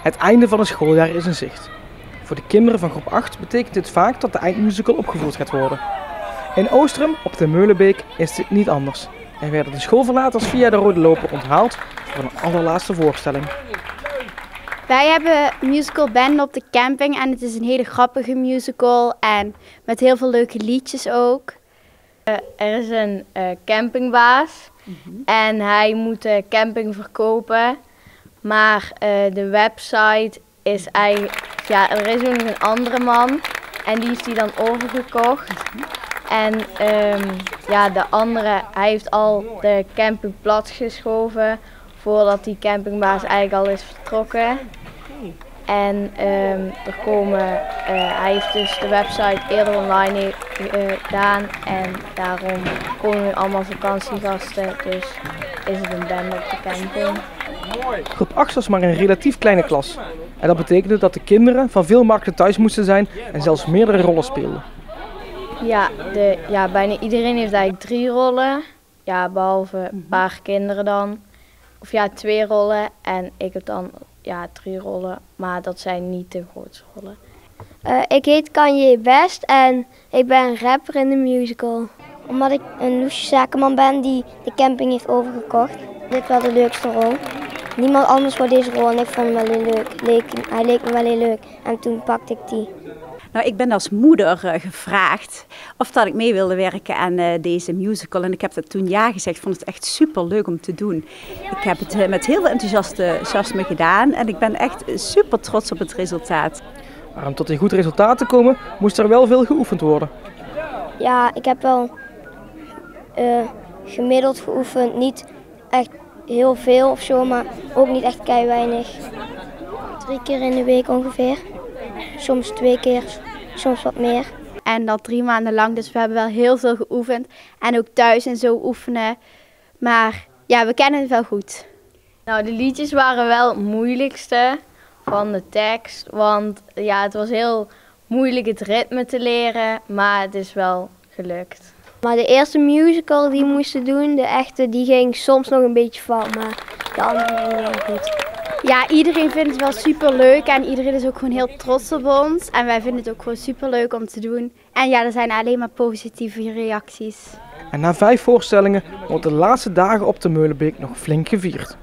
Het einde van het schooljaar is in zicht. Voor de kinderen van groep 8 betekent dit vaak dat de eindmusical opgevoerd gaat worden. In Oostrum, op de Meulenbeek, is dit niet anders. Er werden de schoolverlaters via de rode loper onthaald voor een allerlaatste voorstelling. Wij hebben een musical band op de camping en het is een hele grappige musical en met heel veel leuke liedjes ook. Er is een campingbaas en hij moet de camping verkopen, maar de website is eigenlijk, ja, er is ook nog een andere man en die heeft die dan overgekocht. En ja, de andere, hij heeft al de camping platgeschoven voordat die campingbaas eigenlijk al is vertrokken. En hij heeft dus de website eerder online gedaan en daarom komen nu allemaal vakantiegasten, dus is het een band op de camping. Groep 8 was maar een relatief kleine klas. En dat betekende dat de kinderen van veel markten thuis moesten zijn en zelfs meerdere rollen speelden. Ja, bijna iedereen heeft eigenlijk 3 rollen, ja, behalve een paar kinderen dan. Of ja, 2 rollen en ik heb dan 3 rollen, maar dat zijn niet de grootste rollen. Ik heet Kanye Best en ik ben een rapper in de musical. Omdat ik een Loesje zakenman ben die de camping heeft overgekocht. Dit was de leukste rol. Niemand anders voor deze rol en ik vond hem wel heel leuk. Hij leek me wel heel leuk en toen pakte ik die. Nou, ik ben als moeder gevraagd of dat ik mee wilde werken aan deze musical. En ik heb dat toen ja gezegd. Ik vond het echt super leuk om te doen. Ik heb het met heel veel enthousiasme gedaan en ik ben echt super trots op het resultaat. Maar om tot een goed resultaat te komen, moest er wel veel geoefend worden. Ja, ik heb wel gemiddeld geoefend. Niet echt heel veel of zo, maar ook niet echt kei weinig. 3 keer in de week ongeveer. Soms 2 keer, soms wat meer. En dat 3 maanden lang, dus we hebben wel heel veel geoefend en ook thuis en zo oefenen. Maar ja, we kennen het wel goed. Nou, de liedjes waren wel het moeilijkste van de tekst, want ja, het was heel moeilijk het ritme te leren, maar het is wel gelukt. Maar de eerste musical die we moesten doen, de echte, die ging soms nog een beetje fout, maar de andere ging wel goed. Ja, iedereen vindt het wel super leuk en iedereen is ook gewoon heel trots op ons. En wij vinden het ook gewoon super leuk om te doen. En ja, er zijn alleen maar positieve reacties. En na 5 voorstellingen wordt de laatste dagen op de Meulenbeek nog flink gevierd.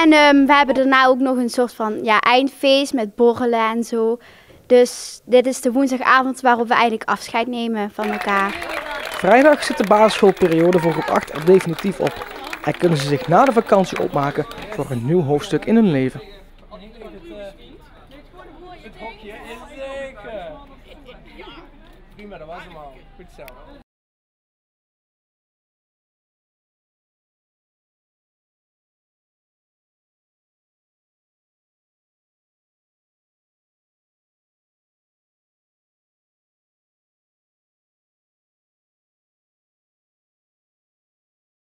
En we hebben daarna ook nog een soort van eindfeest met borrelen en zo. Dus dit is de woensdagavond waarop we eigenlijk afscheid nemen van elkaar. Vrijdag zit de basisschoolperiode voor groep 8 er definitief op. En kunnen ze zich na de vakantie opmaken voor een nieuw hoofdstuk in hun leven. Het hokje is zeker. Prima, dat was hem al. Goed zo.